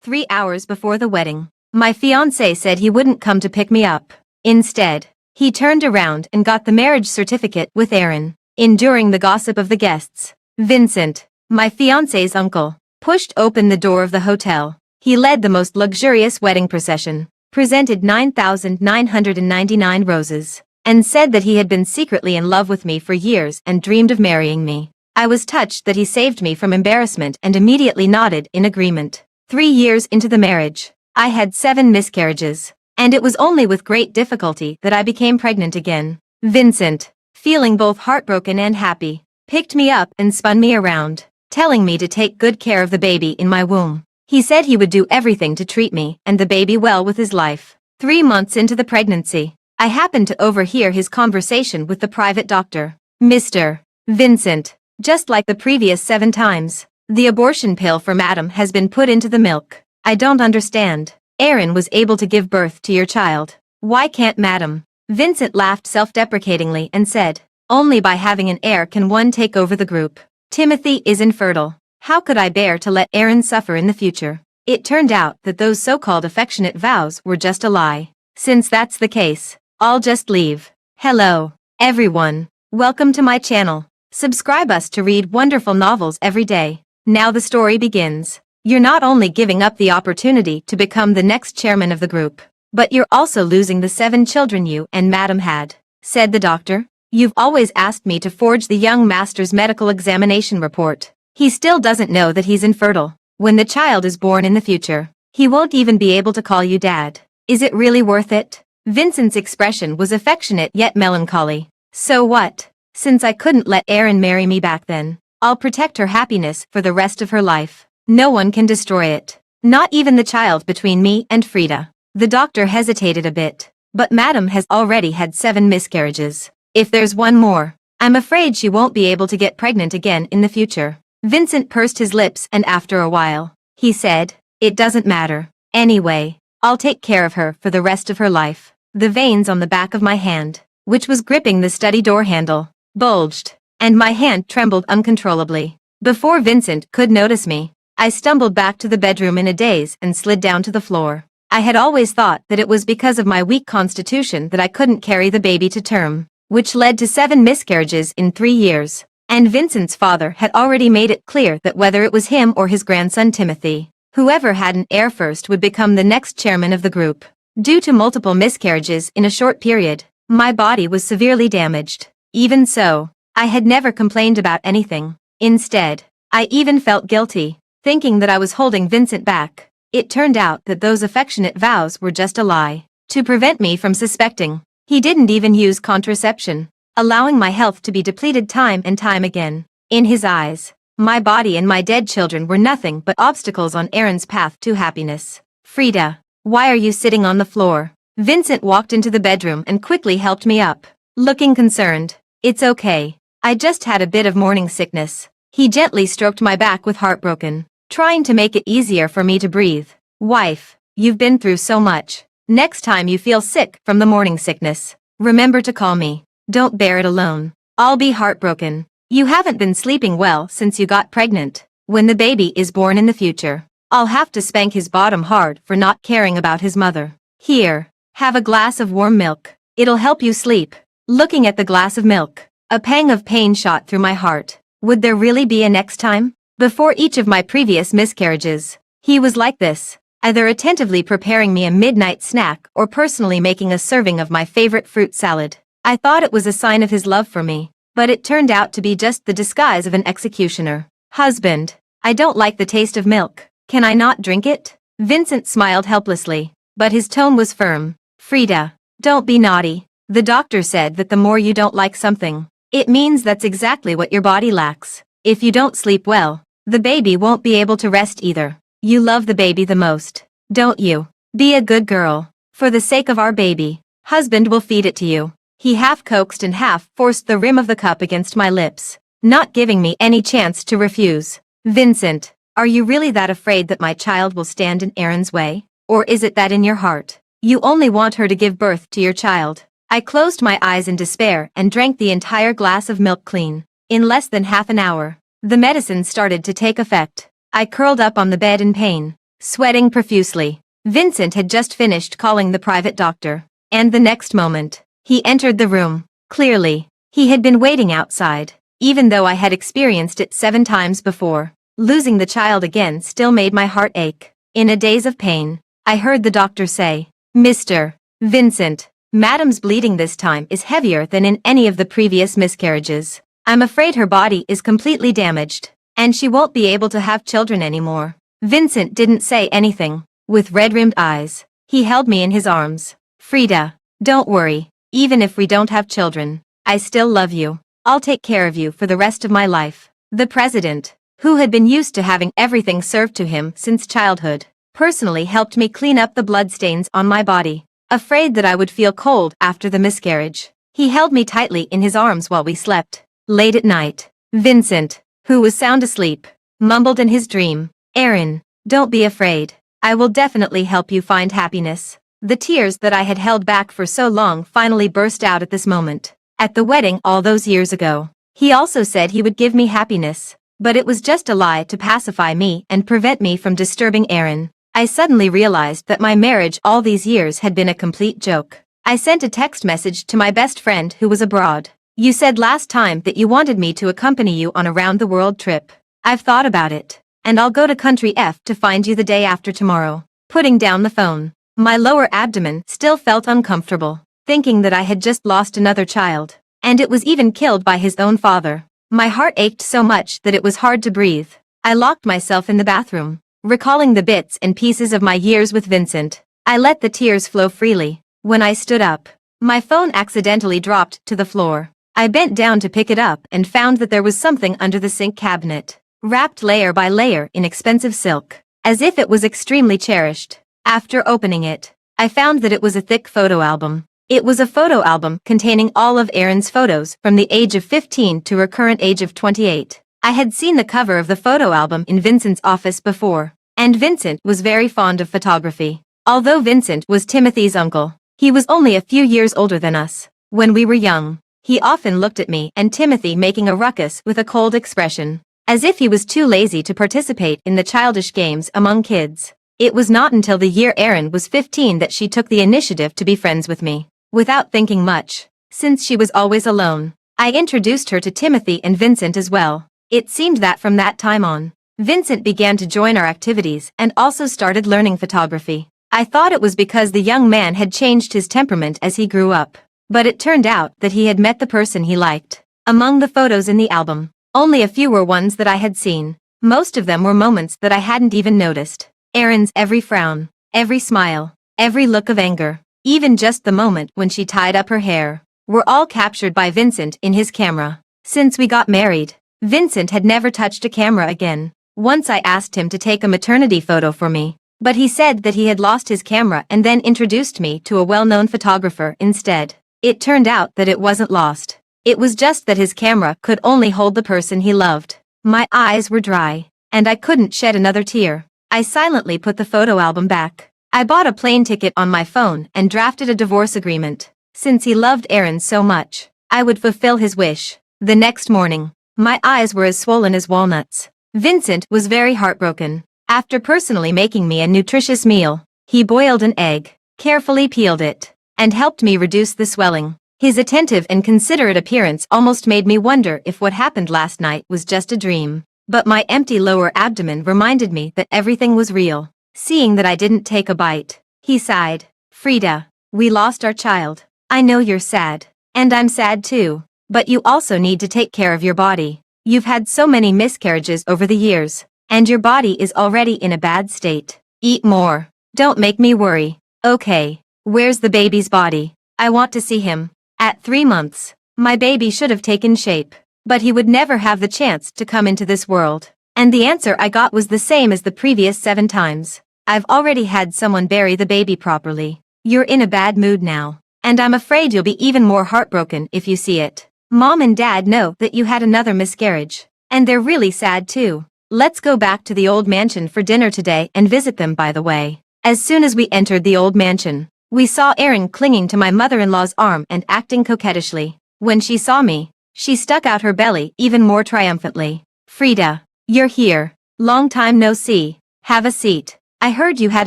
3 hours before the wedding. My fiancé said he wouldn't come to pick me up. Instead, he turned around and got the marriage certificate with Aaron. Enduring the gossip of the guests, Vincent, my fiancé's uncle, pushed open the door of the hotel. He led the most luxurious wedding procession, presented 9,999 roses, and said that he had been secretly in love with me for years and dreamed of marrying me. I was touched that he saved me from embarrassment and immediately nodded in agreement. 3 years into the marriage, I had 7 miscarriages, and it was only with great difficulty that I became pregnant again. Vincent, feeling both heartbroken and happy, picked me up and spun me around, telling me to take good care of the baby in my womb. He said he would do everything to treat me and the baby well with his life. 3 months into the pregnancy, I happened to overhear his conversation with the private doctor. Mr. Vincent, just like the previous 7 times, the abortion pill for Madam has been put into the milk. I don't understand. Aaron was able to give birth to your child. Why can't Madam? Vincent laughed self-deprecatingly and said, only by having an heir can one take over the group. Timothy is infertile. How could I bear to let Aaron suffer in the future? It turned out that those so-called affectionate vows were just a lie. Since that's the case, I'll just leave. Hello, everyone. Welcome to my channel. Subscribe us to read wonderful novels every day. Now the story begins. You're not only giving up the opportunity to become the next chairman of the group, but you're also losing the 7 children you and Madam had, said the doctor. You've always asked me to forge the young master's medical examination report. He still doesn't know that he's infertile. When the child is born in the future, he won't even be able to call you Dad. Is it really worth it? Vincent's expression was affectionate yet melancholy. So what? Since I couldn't let Aaron marry me back then, I'll protect her happiness for the rest of her life. No one can destroy it. Not even the child between me and Frida. The doctor hesitated a bit. But Madam has already had 7 miscarriages. If there's one more, I'm afraid she won't be able to get pregnant again in the future. Vincent pursed his lips and after a while, he said, it doesn't matter. Anyway, I'll take care of her for the rest of her life. The veins on the back of my hand, which was gripping the study door handle, bulged, and my hand trembled uncontrollably. Before Vincent could notice me, I stumbled back to the bedroom in a daze and slid down to the floor. I had always thought that it was because of my weak constitution that I couldn't carry the baby to term, which led to 7 miscarriages in 3 years. And Vincent's father had already made it clear that whether it was him or his grandson Timothy, whoever had an heir first would become the next chairman of the group. Due to multiple miscarriages in a short period, my body was severely damaged. Even so, I had never complained about anything. Instead, I even felt guilty, thinking that I was holding Vincent back. It turned out that those affectionate vows were just a lie. To prevent me from suspecting, he didn't even use contraception, allowing my health to be depleted time and time again. In his eyes, my body and my dead children were nothing but obstacles on Aaron's path to happiness. Frida, why are you sitting on the floor? Vincent walked into the bedroom and quickly helped me up, looking concerned. It's okay. I just had a bit of morning sickness. He gently stroked my back with heartbroken, trying to make it easier for me to breathe. Wife, you've been through so much. Next time you feel sick from the morning sickness, remember to call me. Don't bear it alone. I'll be heartbroken. You haven't been sleeping well since you got pregnant. When the baby is born in the future, I'll have to spank his bottom hard for not caring about his mother. Here, have a glass of warm milk. It'll help you sleep. Looking at the glass of milk, a pang of pain shot through my heart. Would there really be a next time? Before each of my previous miscarriages, he was like this, either attentively preparing me a midnight snack or personally making a serving of my favorite fruit salad. I thought it was a sign of his love for me, but it turned out to be just the disguise of an executioner. Husband, I don't like the taste of milk. Can I not drink it? Vincent smiled helplessly, but his tone was firm. Frida, don't be naughty. The doctor said that the more you don't like something, it means that's exactly what your body lacks. If you don't sleep well, the baby won't be able to rest either. You love the baby the most, don't you? Be a good girl. For the sake of our baby, husband will feed it to you. He half coaxed and half forced the rim of the cup against my lips, not giving me any chance to refuse. Vincent, are you really that afraid that my child will stand in Aaron's way? Or is it that in your heart, you only want her to give birth to your child? I closed my eyes in despair and drank the entire glass of milk clean. In less than half an hour, the medicine started to take effect. I curled up on the bed in pain, sweating profusely. Vincent had just finished calling the private doctor, and the next moment, he entered the room. Clearly, he had been waiting outside, even though I had experienced it 7 times before. Losing the child again still made my heart ache. In a daze of pain, I heard the doctor say, "Mr. Vincent, Madam's bleeding this time is heavier than in any of the previous miscarriages. I'm afraid her body is completely damaged, and she won't be able to have children anymore." Vincent didn't say anything. With red-rimmed eyes, he held me in his arms. "Frida, don't worry. Even if we don't have children, I still love you. I'll take care of you for the rest of my life." The president, who had been used to having everything served to him since childhood, personally helped me clean up the bloodstains on my body. Afraid that I would feel cold after the miscarriage, he held me tightly in his arms while we slept. Late at night, Vincent, who was sound asleep, mumbled in his dream, "Erin, don't be afraid. I will definitely help you find happiness." The tears that I had held back for so long finally burst out at this moment. At the wedding all those years ago, he also said he would give me happiness, but it was just a lie to pacify me and prevent me from disturbing Erin. I suddenly realized that my marriage all these years had been a complete joke. I sent a text message to my best friend who was abroad. "You said last time that you wanted me to accompany you on a round-the-world trip. I've thought about it, and I'll go to country F to find you the day after tomorrow." Putting down the phone, my lower abdomen still felt uncomfortable, thinking that I had just lost another child, and it was even killed by his own father. My heart ached so much that it was hard to breathe. I locked myself in the bathroom, recalling the bits and pieces of my years with Vincent. I let the tears flow freely. When I stood up, my phone accidentally dropped to the floor. I bent down to pick it up and found that there was something under the sink cabinet, wrapped layer by layer in expensive silk, as if it was extremely cherished. After opening it, I found that it was a thick photo album. It was a photo album containing all of Erin's photos from the age of 15 to her current age of 28. I had seen the cover of the photo album in Vincent's office before, and Vincent was very fond of photography. Although Vincent was Timothy's uncle, he was only a few years older than us. When we were young, he often looked at me and Timothy making a ruckus with a cold expression, as if he was too lazy to participate in the childish games among kids. It was not until the year Erin was 15 that she took the initiative to be friends with me. Without thinking much, since she was always alone, I introduced her to Timothy and Vincent as well. It seemed that from that time on, Vincent began to join our activities and also started learning photography. I thought it was because the young man had changed his temperament as he grew up, but it turned out that he had met the person he liked. Among the photos in the album, only a few were ones that I had seen. Most of them were moments that I hadn't even noticed. Erin's every frown, every smile, every look of anger, even just the moment when she tied up her hair, were all captured by Vincent in his camera. Since we got married, Vincent had never touched a camera again. Once I asked him to take a maternity photo for me, but he said that he had lost his camera and then introduced me to a well-known photographer instead. It turned out that it wasn't lost. It was just that his camera could only hold the person he loved. My eyes were dry, and I couldn't shed another tear. I silently put the photo album back. I bought a plane ticket on my phone and drafted a divorce agreement. Since he loved Erin so much, I would fulfill his wish. The next morning, my eyes were as swollen as walnuts. Vincent was very heartbroken. After personally making me a nutritious meal, he boiled an egg, carefully peeled it, and helped me reduce the swelling. His attentive and considerate appearance almost made me wonder if what happened last night was just a dream. But my empty lower abdomen reminded me that everything was real. Seeing that I didn't take a bite, he sighed. "Frida, we lost our child. I know you're sad. And I'm sad too. But you also need to take care of your body. You've had so many miscarriages over the years, and your body is already in a bad state. Eat more. Don't make me worry. Okay, where's the baby's body? I want to see him." At 3 months, my baby should have taken shape, but he would never have the chance to come into this world. And the answer I got was the same as the previous 7 times. "I've already had someone bury the baby properly. You're in a bad mood now, and I'm afraid you'll be even more heartbroken if you see it. Mom and Dad know that you had another miscarriage, and they're really sad too. Let's go back to the old mansion for dinner today and visit them, by the way." As soon as we entered the old mansion, we saw Erin clinging to my mother-in-law's arm and acting coquettishly. When she saw me, she stuck out her belly even more triumphantly. "Frida, you're here. Long time no see. Have a seat." I heard you had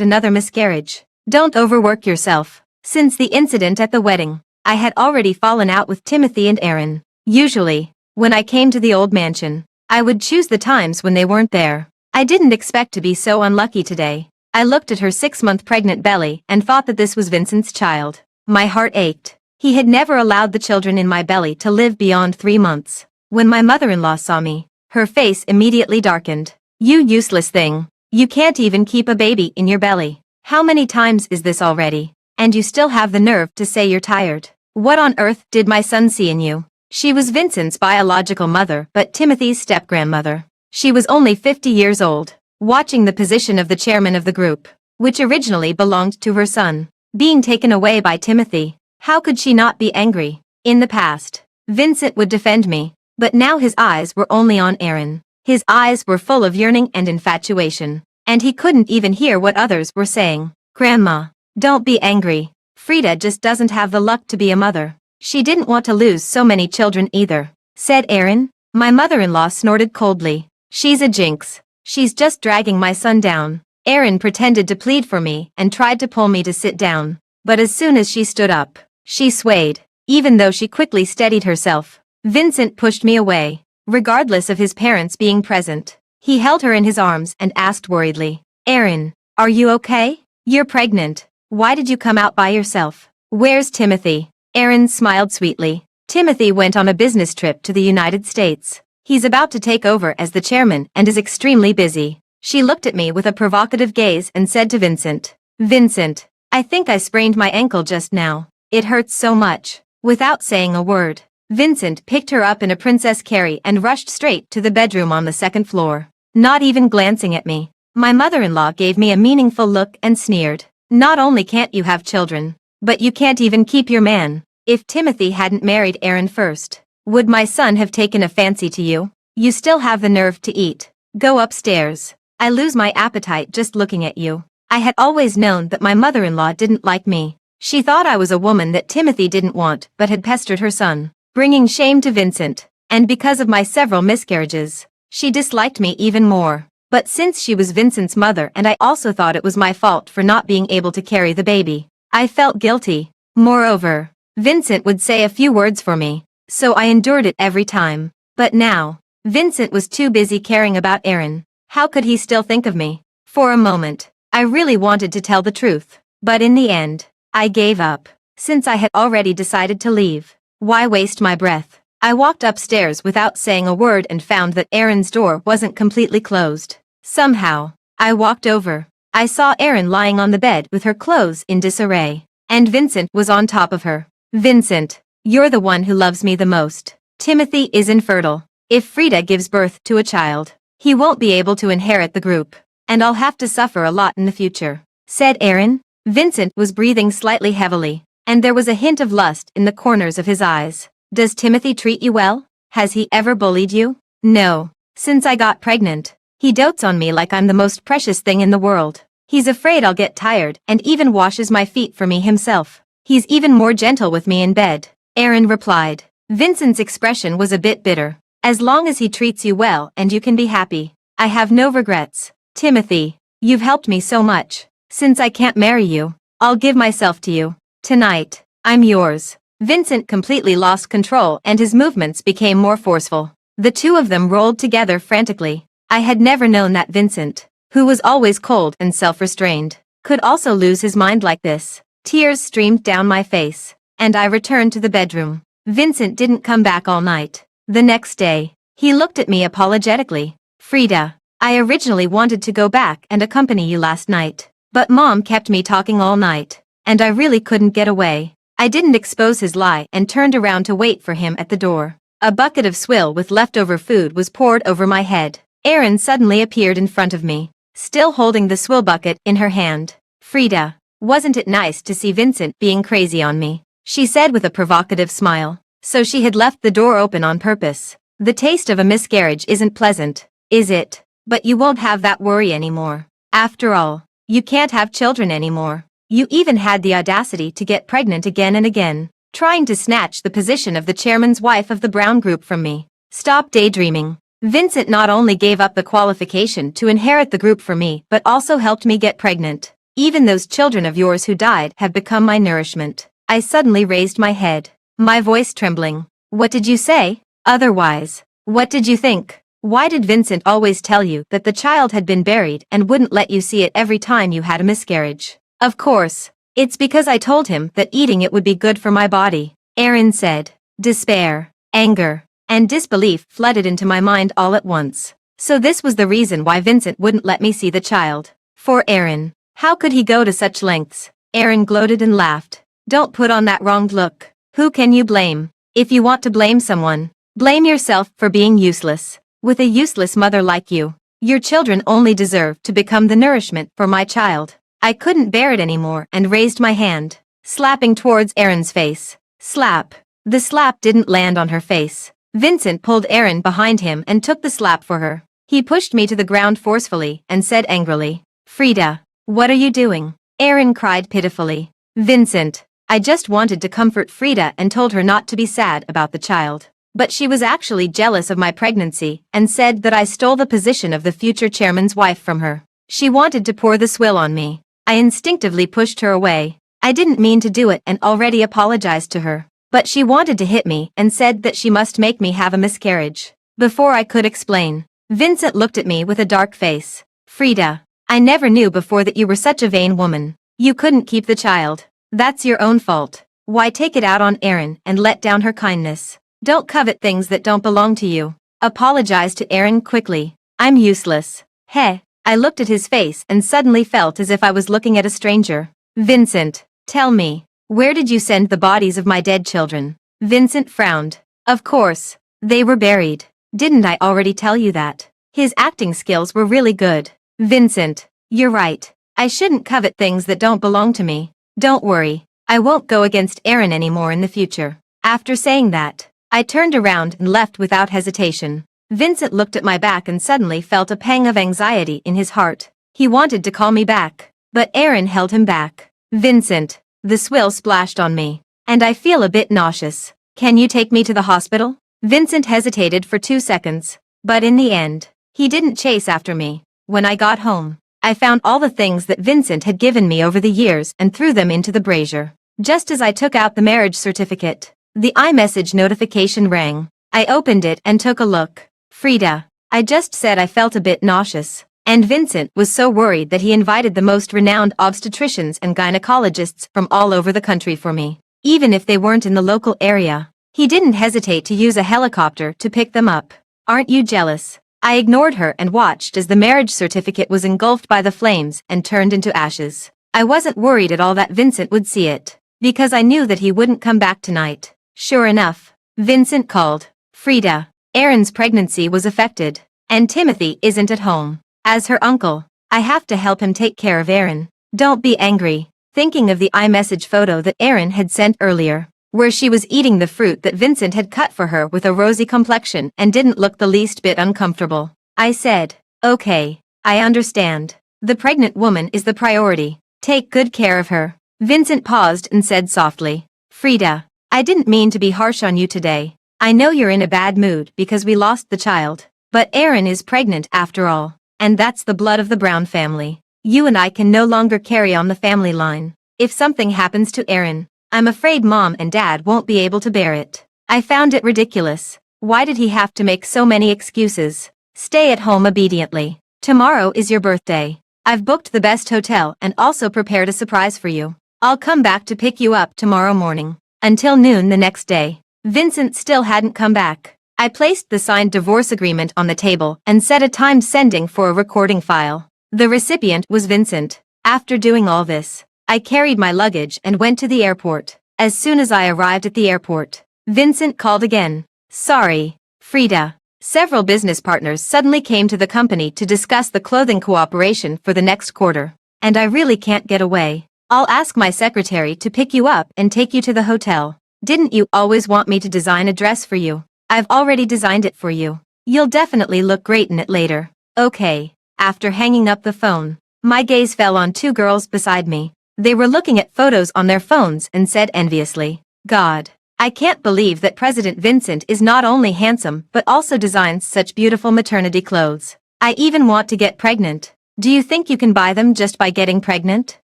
another miscarriage. Don't overwork yourself. Since the incident at the wedding, I had already fallen out with Timothy and Aaron. Usually, when I came to the old mansion, I would choose the times when they weren't there. I didn't expect to be so unlucky today. I looked at her 6-month pregnant belly and thought that this was Vincent's child. My heart ached. He had never allowed the children in my belly to live beyond 3 months. When my mother-in-law saw me, her face immediately darkened. You useless thing. You can't even keep a baby in your belly. How many times is this already? And you still have the nerve to say you're tired. What on earth did my son see in you? She was Vincent's biological mother but Timothy's step-grandmother. She was only 50 years old, watching the position of the chairman of the group, which originally belonged to her son, being taken away by Timothy. How could she not be angry? In the past, Vincent would defend me, but now his eyes were only on Aaron. His eyes were full of yearning and infatuation, and he couldn't even hear what others were saying. Grandma, don't be angry. Frida just doesn't have the luck to be a mother. She didn't want to lose so many children either, said Aaron. My mother-in-law snorted coldly. She's a jinx. She's just dragging my son down. Aaron pretended to plead for me and tried to pull me to sit down, but as soon as she stood up, she swayed. Even though she quickly steadied herself, Vincent pushed me away. Regardless of his parents being present, he held her in his arms and asked worriedly, Aaron, are you okay? You're pregnant. Why did you come out by yourself? Where's Timothy? Aaron smiled sweetly. Timothy went on a business trip to the United States. He's about to take over as the chairman and is extremely busy. She looked at me with a provocative gaze and said to Vincent, Vincent, I think I sprained my ankle just now. It hurts so much. Without saying a word, Vincent picked her up in a princess carry and rushed straight to the bedroom on the 2nd floor. Not even glancing at me, my mother-in-law gave me a meaningful look and sneered. Not only can't you have children, but you can't even keep your man. If Timothy hadn't married Aaron first, would my son have taken a fancy to you? You still have the nerve to eat. Go upstairs. I lose my appetite just looking at you. I had always known that my mother-in-law didn't like me. She thought I was a woman that Timothy didn't want but had pestered her son, bringing shame to Vincent, and because of my several miscarriages, she disliked me even more. But since she was Vincent's mother and I also thought it was my fault for not being able to carry the baby, I felt guilty. Moreover, Vincent would say a few words for me, so I endured it every time. But now, Vincent was too busy caring about Aaron. How could he still think of me? For a moment, I really wanted to tell the truth, but in the end, I gave up. Since I had already decided to leave, why waste my breath? I walked upstairs without saying a word and found that Aaron's door wasn't completely closed. Somehow, I walked over. I saw Aaron lying on the bed with her clothes in disarray, and Vincent was on top of her. Vincent, you're the one who loves me the most. Timothy is infertile. If Frida gives birth to a child, he won't be able to inherit the group, and I'll have to suffer a lot in the future, said Aaron. Vincent was breathing slightly heavily, and there was a hint of lust in the corners of his eyes. Does Timothy treat you well? Has he ever bullied you? No. Since I got pregnant, he dotes on me like I'm the most precious thing in the world. He's afraid I'll get tired and even washes my feet for me himself. He's even more gentle with me in bed, Aaron replied. Vincent's expression was a bit bitter. As long as he treats you well and you can be happy, I have no regrets. Timothy, you've helped me so much. Since I can't marry you, I'll give myself to you. Tonight, I'm yours. Vincent completely lost control and his movements became more forceful. The two of them rolled together frantically. I had never known that Vincent, who was always cold and self-restrained, could also lose his mind like this. Tears streamed down my face, and I returned to the bedroom. Vincent didn't come back all night. The next day, he looked at me apologetically. Frida, I originally wanted to go back and accompany you last night, but Mom kept me talking all night, and I really couldn't get away. I didn't expose his lie and turned around to wait for him at the door. A bucket of swill with leftover food was poured over my head. Aaron suddenly appeared in front of me, still holding the swill bucket in her hand. Frida, wasn't it nice to see Vincent being crazy on me? She said with a provocative smile. So she had left the door open on purpose. The taste of a miscarriage isn't pleasant, is it? But you won't have that worry anymore. After all, you can't have children anymore. You even had the audacity to get pregnant again and again, trying to snatch the position of the chairman's wife of the Brown Group from me. Stop daydreaming. Vincent not only gave up the qualification to inherit the group for me but also helped me get pregnant. Even those children of yours who died have become my nourishment. I suddenly raised my head, my voice trembling. What did you say? Otherwise, what did you think? Why did Vincent always tell you that the child had been buried and wouldn't let you see it every time you had a miscarriage? Of course, it's because I told him that eating it would be good for my body, Erin said. Despair, anger, and disbelief flooded into my mind all at once. So this was the reason why Vincent wouldn't let me see the child. For Erin. How could he go to such lengths? Erin gloated and laughed. Don't put on that wronged look. Who can you blame? If you want to blame someone, blame yourself for being useless. With a useless mother like you, your children only deserve to become the nourishment for my child. I couldn't bear it anymore and raised my hand, slapping towards Erin's face. Slap. The slap didn't land on her face. Vincent pulled Erin behind him and took the slap for her. He pushed me to the ground forcefully and said angrily, Frida, what are you doing? Erin cried pitifully. Vincent, I just wanted to comfort Frida and told her not to be sad about the child. But she was actually jealous of my pregnancy and said that I stole the position of the future chairman's wife from her. She wanted to pour the swill on me. I instinctively pushed her away. I didn't mean to do it and already apologized to her. But she wanted to hit me and said that she must make me have a miscarriage. Before I could explain, Vincent looked at me with a dark face. Frida, I never knew before that you were such a vain woman. You couldn't keep the child. That's your own fault. Why take it out on Erin and let down her kindness? Don't covet things that don't belong to you. Apologize to Erin quickly. I'm useless. Heh. I looked at his face and suddenly felt as if I was looking at a stranger. Vincent, tell me, where did you send the bodies of my dead children? Vincent frowned. Of course, they were buried. Didn't I already tell you that? His acting skills were really good. Vincent, you're right. I shouldn't covet things that don't belong to me. Don't worry, I won't go against Erin anymore in the future. After saying that, I turned around and left without hesitation. Vincent looked at my back and suddenly felt a pang of anxiety in his heart. He wanted to call me back, but Erin held him back. Vincent, the swill splashed on me, and I feel a bit nauseous. Can you take me to the hospital? Vincent hesitated for 2 seconds, but in the end, he didn't chase after me. When I got home, I found all the things that Vincent had given me over the years and threw them into the brazier. Just as I took out the marriage certificate, the iMessage notification rang. I opened it and took a look. Frida, I just said I felt a bit nauseous, and Vincent was so worried that he invited the most renowned obstetricians and gynecologists from all over the country for me, even if they weren't in the local area. He didn't hesitate to use a helicopter to pick them up. Aren't you jealous? I ignored her and watched as the marriage certificate was engulfed by the flames and turned into ashes. I wasn't worried at all that Vincent would see it, because I knew that he wouldn't come back tonight. Sure enough, Vincent called. Frida, Erin's pregnancy was affected, and Timothy isn't at home. As her uncle, I have to help him take care of Erin. Don't be angry. Thinking of the iMessage photo that Erin had sent earlier, where she was eating the fruit that Vincent had cut for her with a rosy complexion and didn't look the least bit uncomfortable. I said, okay, I understand. The pregnant woman is the priority. Take good care of her. Vincent paused and said softly, Frida, I didn't mean to be harsh on you today. I know you're in a bad mood because we lost the child, but Erin is pregnant after all, and that's the blood of the Brown family. You and I can no longer carry on the family line. If something happens to Erin, I'm afraid Mom and Dad won't be able to bear it. I found it ridiculous. Why did he have to make so many excuses? Stay at home obediently. Tomorrow is your birthday. I've booked the best hotel and also prepared a surprise for you. I'll come back to pick you up tomorrow morning. Until noon the next day. Vincent still hadn't come back. I placed the signed divorce agreement on the table and set a timed sending for a recording file. The recipient was Vincent. After doing all this, I carried my luggage and went to the airport. As soon as I arrived at the airport, Vincent called again. Sorry, Frida. Several business partners suddenly came to the company to discuss the clothing cooperation for the next quarter, and I really can't get away. I'll ask my secretary to pick you up and take you to the hotel. Didn't you always want me to design a dress for you? I've already designed it for you. You'll definitely look great in it later. Okay. After hanging up the phone, my gaze fell on 2 girls beside me. They were looking at photos on their phones and said enviously, God, I can't believe that President Vincent is not only handsome but also designs such beautiful maternity clothes. I even want to get pregnant. Do you think you can buy them just by getting pregnant?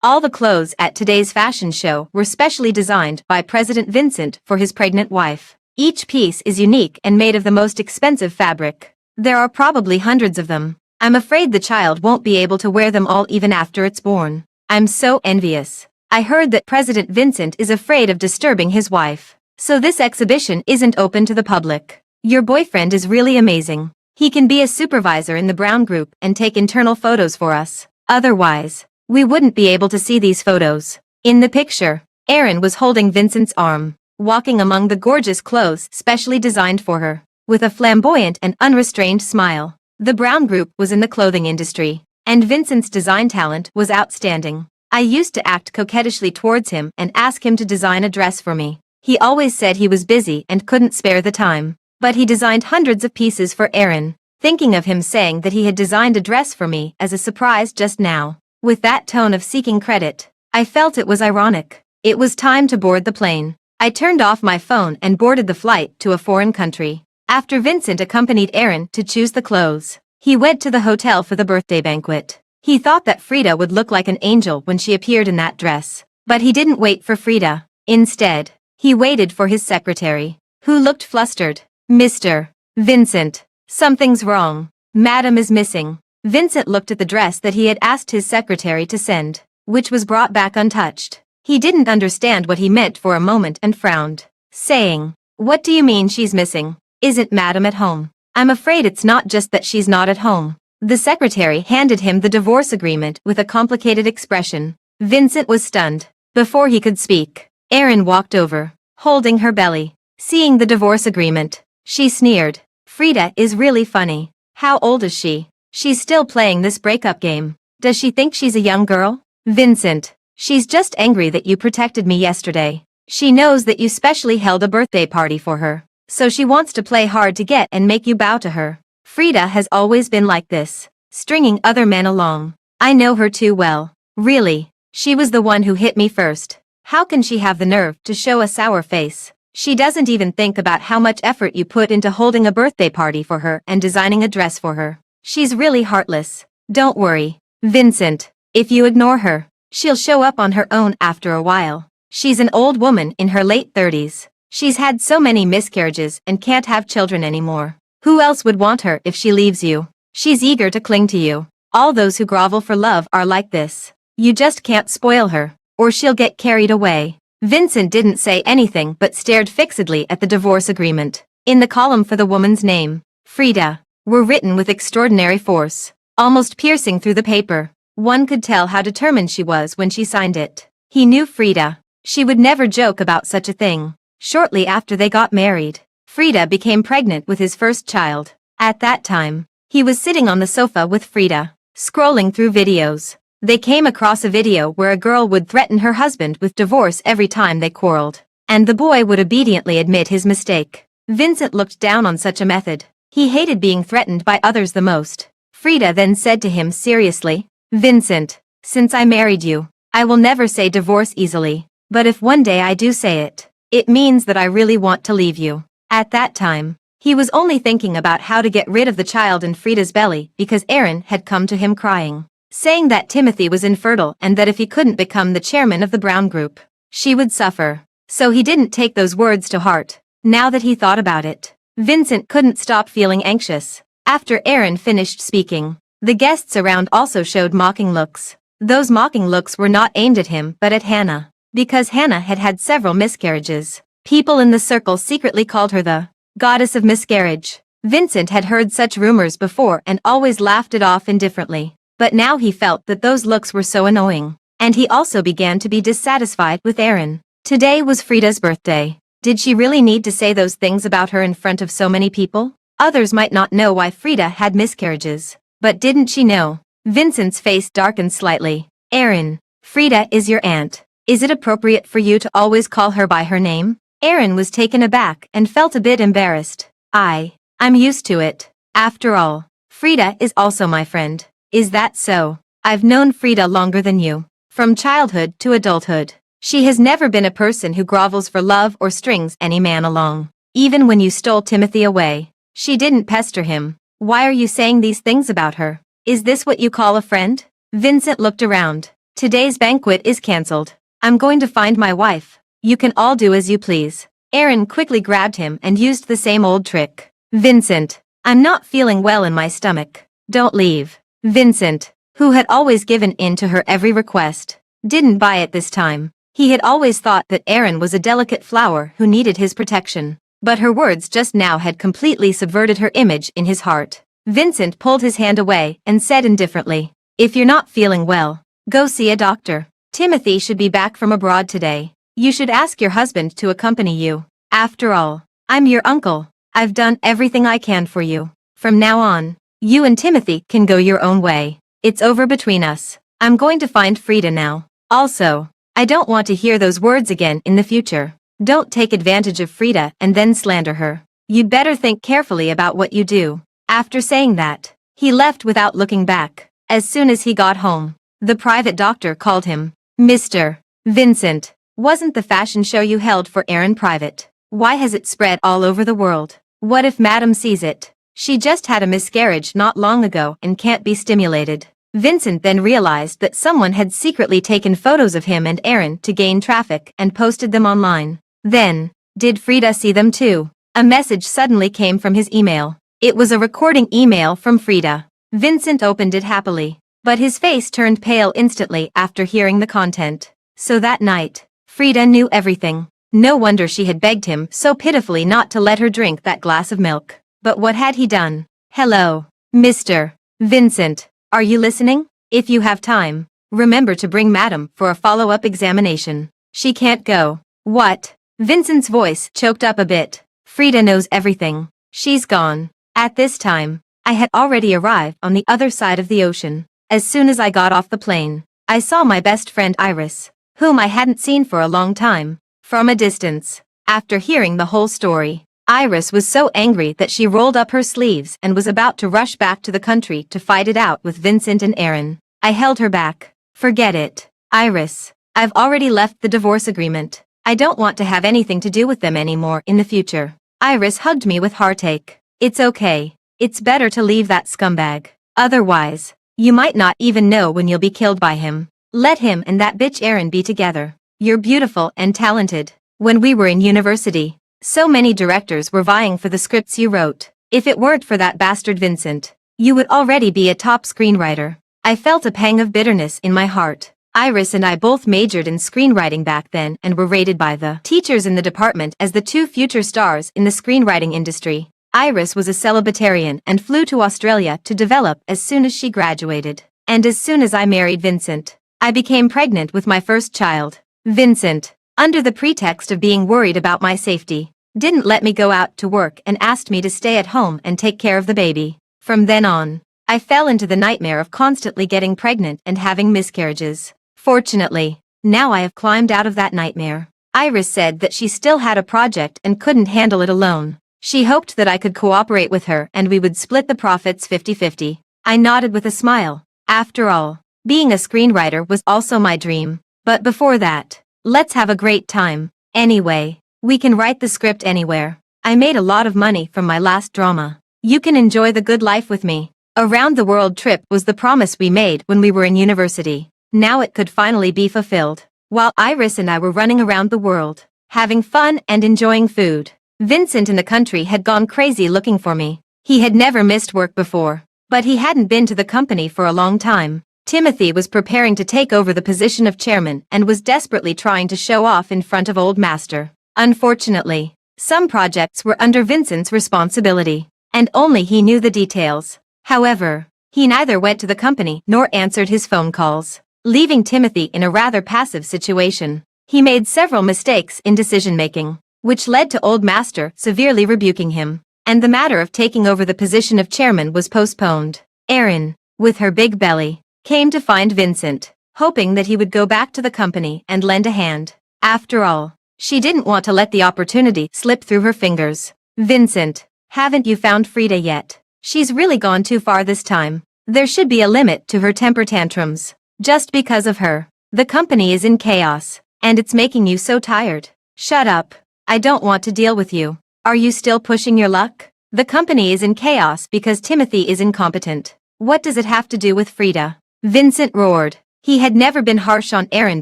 All the clothes at today's fashion show were specially designed by President Vincent for his pregnant wife. Each piece is unique and made of the most expensive fabric. There are probably hundreds of them. I'm afraid the child won't be able to wear them all even after it's born. I'm so envious. I heard that President Vincent is afraid of disturbing his wife. So this exhibition isn't open to the public. Your boyfriend is really amazing. He can be a supervisor in the Brown Group and take internal photos for us. Otherwise, we wouldn't be able to see these photos. In the picture, Erin was holding Vincent's arm, walking among the gorgeous clothes specially designed for her, with a flamboyant and unrestrained smile. The Brown Group was in the clothing industry, and Vincent's design talent was outstanding. I used to act coquettishly towards him and ask him to design a dress for me. He always said he was busy and couldn't spare the time. But he designed hundreds of pieces for Erin, thinking of him saying that he had designed a dress for me as a surprise just now. With that tone of seeking credit, I felt it was ironic. It was time to board the plane. I turned off my phone and boarded the flight to a foreign country. After Vincent accompanied Erin to choose the clothes, he went to the hotel for the birthday banquet. He thought that Frida would look like an angel when she appeared in that dress. But he didn't wait for Frida. Instead, he waited for his secretary, who looked flustered. Mr. Vincent, something's wrong. Madam is missing. Vincent looked at the dress that he had asked his secretary to send, which was brought back untouched. He didn't understand what he meant for a moment and frowned, saying, "What do you mean she's missing? Isn't Madam at home?" "I'm afraid it's not just that she's not at home." The secretary handed him the divorce agreement with a complicated expression. Vincent was stunned. Before he could speak, Erin walked over, holding her belly. Seeing the divorce agreement, she sneered. "Frida is really funny. How old is she? She's still playing this breakup game. Does she think she's a young girl?" "Vincent, she's just angry that you protected me yesterday. She knows that you specially held a birthday party for her, so she wants to play hard to get and make you bow to her. Frida has always been like this, stringing other men along. I know her too well. Really, she was the one who hit me first. How can she have the nerve to show a sour face? She doesn't even think about how much effort you put into holding a birthday party for her and designing a dress for her. She's really heartless. Don't worry, Vincent. If you ignore her, she'll show up on her own after a while. She's an old woman in her late 30s. She's had so many miscarriages and can't have children anymore. Who else would want her if she leaves you? She's eager to cling to you. All those who grovel for love are like this. You just can't spoil her, or she'll get carried away." Vincent didn't say anything but stared fixedly at the divorce agreement. In the column for the woman's name, Frida, were written with extraordinary force, almost piercing through the paper. One could tell how determined she was when she signed it. He knew Frida. She would never joke about such a thing. Shortly after they got married, Frida became pregnant with his first child. At that time, he was sitting on the sofa with Frida, scrolling through videos. They came across a video where a girl would threaten her husband with divorce every time they quarreled, and the boy would obediently admit his mistake. Vincent looked down on such a method. He hated being threatened by others the most. Frida then said to him seriously, "Vincent, since I married you, I will never say divorce easily, but if one day I do say it, it means that I really want to leave you." At that time, he was only thinking about how to get rid of the child in Frida's belly because Erin had come to him crying, saying that Timothy was infertile and that if he couldn't become the chairman of the Brown Group, she would suffer. So he didn't take those words to heart. Now that he thought about it, Vincent couldn't stop feeling anxious. After Erin finished speaking, the guests around also showed mocking looks. Those mocking looks were not aimed at him but at Hannah, because Hannah had had several miscarriages. People in the circle secretly called her the goddess of miscarriage. Vincent had heard such rumors before and always laughed it off indifferently. But now he felt that those looks were so annoying, and he also began to be dissatisfied with Erin. Today was Frida's birthday. Did she really need to say those things about her in front of so many people? Others might not know why Frida had miscarriages, but didn't she know? Vincent's face darkened slightly. "Erin, Frida is your aunt. Is it appropriate for you to always call her by her name?" Erin was taken aback and felt a bit embarrassed. I'm used to it. After all, Frida is also my friend." "Is that so? I've known Frida longer than you. From childhood to adulthood. She has never been a person who grovels for love or strings any man along. Even when you stole Timothy away, she didn't pester him. Why are you saying these things about her? Is this what you call a friend? Vincent looked around. Today's banquet is cancelled. I'm going to find my wife. You can all do as you please. Aaron quickly grabbed him and used the same old trick. Vincent, I'm not feeling well in my stomach. Don't leave. Vincent, who had always given in to her every request, didn't buy it this time. He had always thought that Aaron was a delicate flower who needed his protection. But her words just now had completely subverted her image in his heart. Vincent pulled his hand away and said indifferently, "If you're not feeling well, go see a doctor. Timothy should be back from abroad today. You should ask your husband to accompany you. After all, I'm your uncle. I've done everything I can for you. From now on, you and Timothy can go your own way. It's over between us. I'm going to find Frida now. Also, I don't want to hear those words again in the future. Don't take advantage of Frida and then slander her. You'd better think carefully about what you do." After saying that, he left without looking back. As soon as he got home, the private doctor called him. "Mr. Vincent, wasn't the fashion show you held for Aaron private? Why has it spread all over the world? What if Madam sees it? She just had a miscarriage not long ago and can't be stimulated." Vincent then realized that someone had secretly taken photos of him and Aaron to gain traffic and posted them online. Then, did Frida see them too? A message suddenly came from his email. It was a recording email from Frida. Vincent opened it happily, but his face turned pale instantly after hearing the content. So that night, Frida knew everything. No wonder she had begged him so pitifully not to let her drink that glass of milk. But what had he done? "Hello, Mr. Vincent, are you listening? If you have time, remember to bring Madam for a follow-up examination. She can't go." "What?" Vincent's voice choked up a bit. "Frida knows everything. She's gone." At this time, I had already arrived on the other side of the ocean. As soon as I got off the plane, I saw my best friend Iris, whom I hadn't seen for a long time, from a distance. After hearing the whole story, Iris was so angry that she rolled up her sleeves and was about to rush back to the country to fight it out with Vincent and Aaron. I held her back. "Forget it, Iris. I've already left the divorce agreement. I don't want to have anything to do with them anymore in the future." Iris hugged me with heartache. "It's okay. It's better to leave that scumbag. Otherwise, you might not even know when you'll be killed by him. Let him and that bitch Aaron be together. You're beautiful and talented. When we were in university, so many directors were vying for the scripts you wrote. If it weren't for that bastard Vincent, you would already be a top screenwriter." I felt a pang of bitterness in my heart. Iris and I both majored in screenwriting back then and were rated by the teachers in the department as the two future stars in the screenwriting industry. Iris was a celibitarian and flew to Australia to develop as soon as she graduated. And as soon as I married Vincent, I became pregnant with my first child. Vincent, under the pretext of being worried about my safety, didn't let me go out to work and asked me to stay at home and take care of the baby. From then on, I fell into the nightmare of constantly getting pregnant and having miscarriages. Fortunately, now I have climbed out of that nightmare. Iris said that she still had a project and couldn't handle it alone. She hoped that I could cooperate with her and we would split the profits 50-50. I nodded with a smile. After all, being a screenwriter was also my dream. But before that, let's have a great time. Anyway, we can write the script anywhere. I made a lot of money from my last drama. You can enjoy the good life with me. A round-the-world trip was the promise we made when we were in university. Now it could finally be fulfilled. While Iris and I were running around the world, having fun and enjoying food, Vincent in the country had gone crazy looking for me. He had never missed work before, but he hadn't been to the company for a long time. Timothy was preparing to take over the position of chairman and was desperately trying to show off in front of Old Master. Unfortunately, some projects were under Vincent's responsibility, and only he knew the details. However, he neither went to the company nor answered his phone calls, leaving Timothy in a rather passive situation. He made several mistakes in decision-making, which led to Old Master severely rebuking him, and the matter of taking over the position of chairman was postponed. Erin, with her big belly, came to find Vincent, hoping that he would go back to the company and lend a hand. After all, she didn't want to let the opportunity slip through her fingers. "Vincent, haven't you found Frida yet? She's really gone too far this time. There should be a limit to her temper tantrums. Just because of her, the company is in chaos, And it's making you so tired. Shut up. I don't want to deal with you. Are you still pushing your luck? The company is in chaos because Timothy is incompetent. What does it have to do with Frida? Vincent roared. He had never been harsh on Erin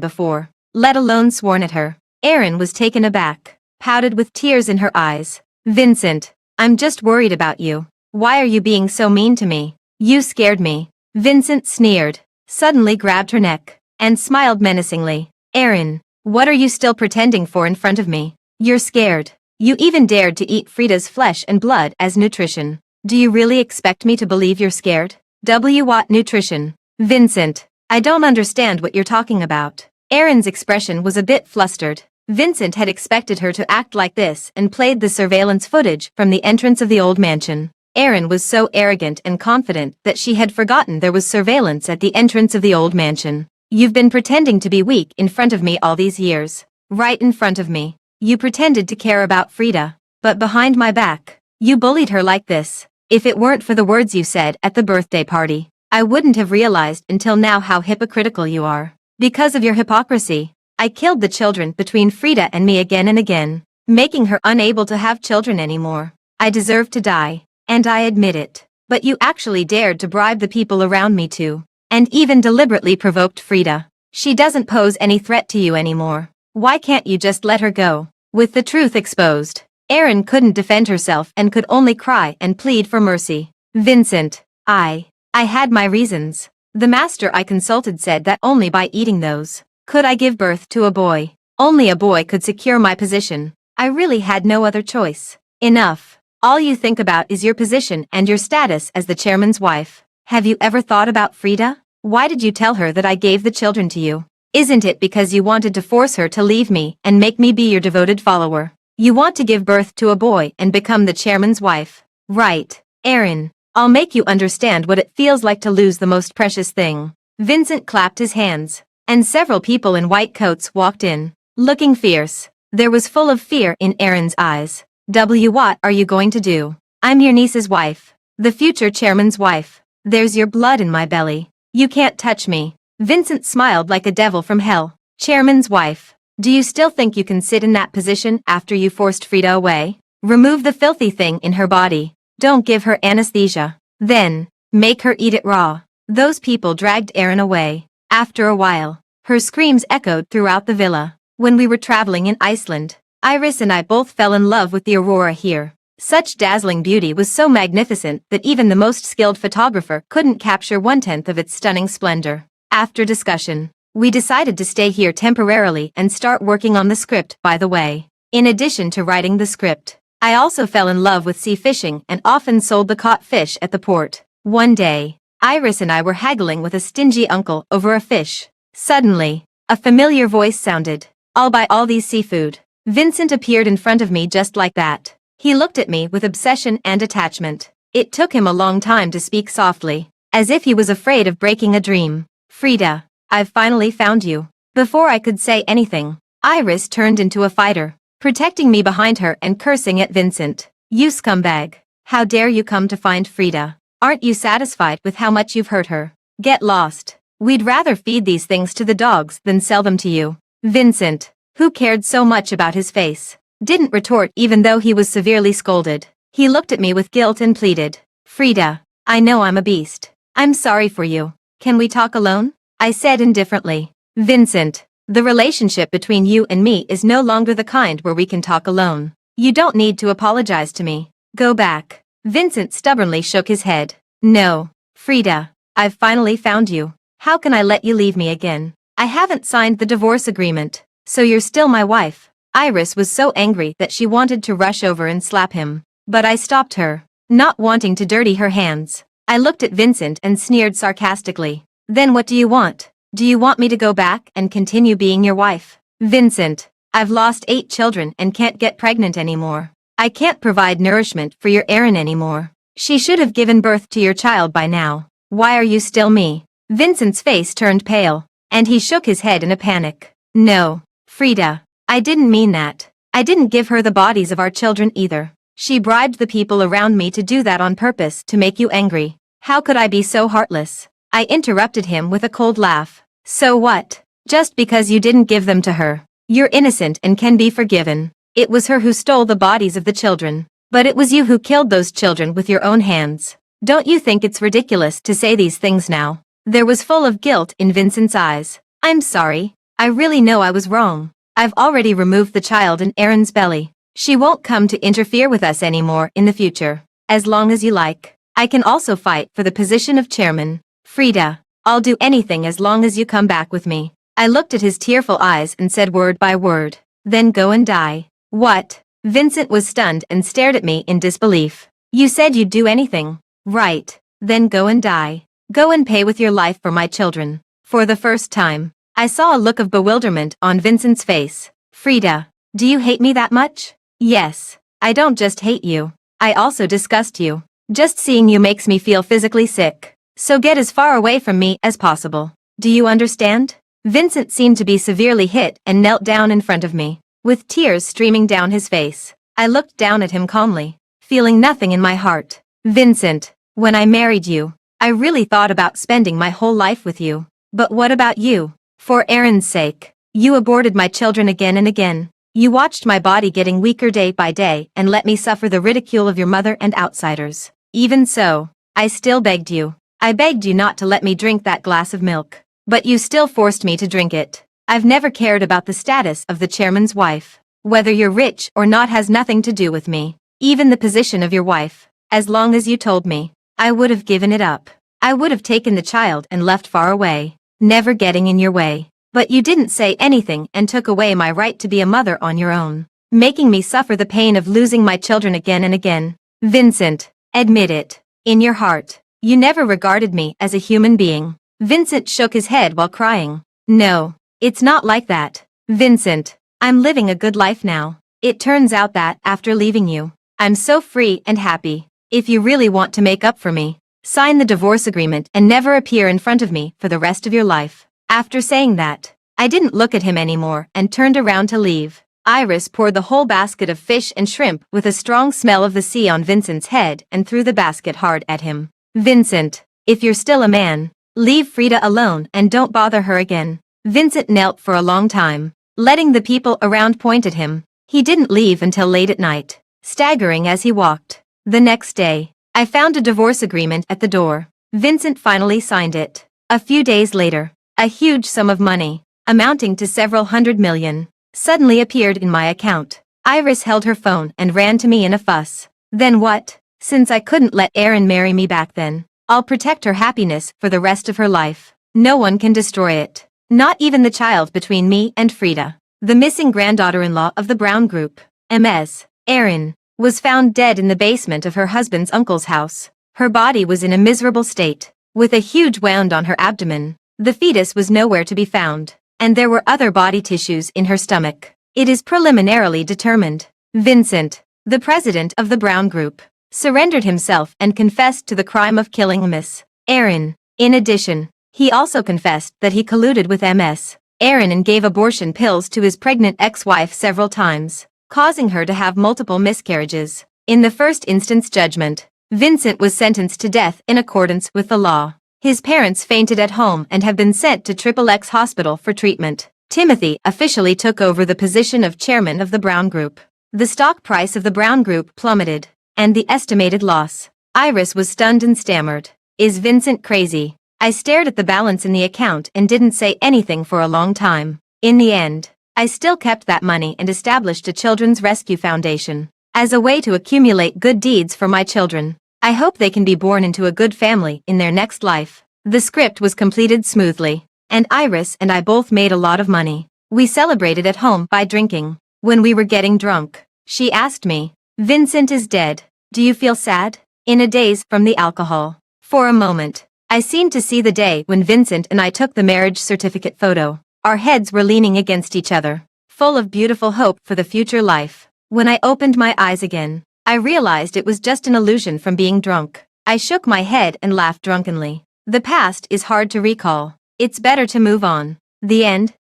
before, let alone sworn at her. Erin was taken aback, pouted with tears in her eyes. Vincent, I'm just worried about you. Why are you being so mean to me? You scared me. Vincent sneered, suddenly grabbed her neck, and smiled menacingly. Erin, what are you still pretending for in front of me? You're scared. You even dared to eat Frida's flesh and blood as nutrition. Do you really expect me to believe you're scared? What nutrition? Vincent, I don't understand what you're talking about. Erin's expression was a bit flustered. Vincent had expected her to act like this and played the surveillance footage from the entrance of the old mansion. Erin was so arrogant and confident that she had forgotten there was surveillance at the entrance of the old mansion. You've been pretending to be weak in front of me all these years. Right in front of me. You pretended to care about Frida, but behind my back, you bullied her like this. If it weren't for the words you said at the birthday party, I wouldn't have realized until now how hypocritical you are. Because of your hypocrisy, I killed the children between Frida and me again and again, making her unable to have children anymore. I deserve to die, and I admit it. But you actually dared to bribe the people around me too, and even deliberately provoked Frida. She doesn't pose any threat to you anymore. Why can't you just let her go? With the truth exposed, Erin couldn't defend herself and could only cry and plead for mercy. Vincent, I had my reasons. The master I consulted said that only by eating those could I give birth to a boy. Only a boy could secure my position. I really had no other choice. Enough. All you think about is your position and your status as the chairman's wife. Have you ever thought about Frida? Why did you tell her that I gave the children to you? Isn't it because you wanted to force her to leave me and make me be your devoted follower? You want to give birth to a boy and become the chairman's wife. Right, Erin. I'll make you understand what it feels like to lose the most precious thing. Vincent clapped his hands, and several people in white coats walked in, looking fierce. There was full of fear in Erin's eyes. What are you going to do? I'm your niece's wife, the future chairman's wife. There's your blood in my belly. You can't touch me. Vincent smiled like a devil from hell. Chairman's wife. Do you still think you can sit in that position after you forced Frida away? Remove the filthy thing in her body. Don't give her anesthesia. Then, make her eat it raw. Those people dragged Erin away. After a while, her screams echoed throughout the villa. When we were traveling in Iceland, Iris and I both fell in love with the aurora here. Such dazzling beauty was so magnificent that even the most skilled photographer couldn't capture 1/10 of its stunning splendor. After discussion, we decided to stay here temporarily and start working on the script. By the way, in addition to writing the script, I also fell in love with sea fishing and often sold the caught fish at the port. One day, Iris and I were haggling with a stingy uncle over a fish. Suddenly, a familiar voice sounded. I'll buy all these seafood. Vincent appeared in front of me just like that. He looked at me with obsession and attachment. It took him a long time to speak softly, as if he was afraid of breaking a dream. Frida, I've finally found you. Before I could say anything, Iris turned into a fighter, protecting me behind her and cursing at Vincent. You scumbag. How dare you come to find Frida? Aren't you satisfied with how much you've hurt her? Get lost. We'd rather feed these things to the dogs than sell them to you. Vincent, who cared so much about his face, didn't retort even though he was severely scolded. He looked at me with guilt and pleaded. Frida, I know I'm a beast. I'm sorry for you. Can we talk alone? I said indifferently. Vincent, the relationship between you and me is no longer the kind where we can talk alone. You don't need to apologize to me. Go back. Vincent stubbornly shook his head. No, Frida, I've finally found you. How can I let you leave me again? I haven't signed the divorce agreement, so you're still my wife. Iris was so angry that she wanted to rush over and slap him, but I stopped her, not wanting to dirty her hands. I looked at Vincent and sneered sarcastically. Then what do you want? Do you want me to go back and continue being your wife? Vincent, I've lost 8 children and can't get pregnant anymore. I can't provide nourishment for your Erin anymore. She should have given birth to your child by now. Why are you still me? Vincent's face turned pale, and he shook his head in a panic. No, Frida, I didn't mean that. I didn't give her the bodies of our children either. She bribed the people around me to do that on purpose to make you angry. How could I be so heartless? I interrupted him with a cold laugh. So what? Just because you didn't give them to her, You're innocent and can be forgiven. It was her who stole the bodies of the children. But it was you who killed those children with your own hands. Don't you think it's ridiculous to say these things now? There was full of guilt in Vincent's eyes. I'm sorry. I really know I was wrong. I've already removed the child in Erin's belly. She won't come to interfere with us anymore in the future. As long as you like. I can also fight for the position of chairman. Frida, I'll do anything as long as you come back with me. I looked at his tearful eyes and said word by word. Then go and die. What? Vincent was stunned and stared at me in disbelief. You said you'd do anything. Right. Then go and die. Go and pay with your life for my children. For the first time, I saw a look of bewilderment on Vincent's face. Frida, do you hate me that much? Yes. I don't just hate you. I also disgust you. Just seeing you makes me feel physically sick. So get as far away from me as possible. Do you understand? Vincent seemed to be severely hit and knelt down in front of me, with tears streaming down his face. I looked down at him calmly, feeling nothing in my heart. Vincent, when I married you, I really thought about spending my whole life with you. But what about you? For Erin's sake, you aborted my children again and again. You watched my body getting weaker day by day and let me suffer the ridicule of your mother and outsiders. Even so, I still begged you. I begged you not to let me drink that glass of milk. But you still forced me to drink it. I've never cared about the status of the chairman's wife. Whether you're rich or not has nothing to do with me. Even the position of your wife. As long as you told me, I would have given it up. I would have taken the child and left far away, never getting in your way. But you didn't say anything and took away my right to be a mother on your own, making me suffer the pain of losing my children again and again. Vincent, admit it. In your heart, you never regarded me as a human being. Vincent shook his head while crying. No, it's not like that. Vincent, I'm living a good life now. It turns out that, after leaving you, I'm so free and happy. If you really want to make up for me, sign the divorce agreement and never appear in front of me for the rest of your life. After saying that, I didn't look at him anymore and turned around to leave. Iris poured the whole basket of fish and shrimp with a strong smell of the sea on Vincent's head and threw the basket hard at him. Vincent, if you're still a man, leave Frida alone and don't bother her again. Vincent knelt for a long time, letting the people around point at him. He didn't leave until late at night, staggering as he walked. The next day, I found a divorce agreement at the door. Vincent finally signed it. A few days later, a huge sum of money, amounting to several $100 million, suddenly appeared in my account. Iris held her phone and ran to me in a fuss. Then what? Since I couldn't let Erin marry me back then, I'll protect her happiness for the rest of her life. No one can destroy it. Not even the child between me and Frida. The missing granddaughter-in-law of the Brown Group, Ms. Erin, was found dead in the basement of her husband's uncle's house. Her body was in a miserable state, with a huge wound on her abdomen. The fetus was nowhere to be found, and there were other body tissues in her stomach. It is preliminarily determined. Vincent, the president of the Brown Group, surrendered himself and confessed to the crime of killing Miss Erin. In addition, he also confessed that he colluded with Ms. Erin and gave abortion pills to his pregnant ex-wife several times, causing her to have multiple miscarriages. In the first instance judgment, Vincent was sentenced to death in accordance with the law. His parents fainted at home and have been sent to XXX Hospital for treatment. Timothy officially took over the position of chairman of the Brown Group. The stock price of the Brown Group plummeted, and the estimated loss. Iris was stunned and stammered. Is Vincent crazy? I stared at the balance in the account and didn't say anything for a long time. In the end, I still kept that money and established a Children's Rescue Foundation as a way to accumulate good deeds for my children. I hope they can be born into a good family in their next life. The script was completed smoothly, and Iris and I both made a lot of money. We celebrated at home by drinking. When we were getting drunk, she asked me, Vincent is dead. Do you feel sad? In a daze from the alcohol. For a moment, I seemed to see the day when Vincent and I took the marriage certificate photo. Our heads were leaning against each other, full of beautiful hope for the future life. When I opened my eyes again, I realized it was just an illusion from being drunk. I shook my head and laughed drunkenly. The past is hard to recall. It's better to move on. The end.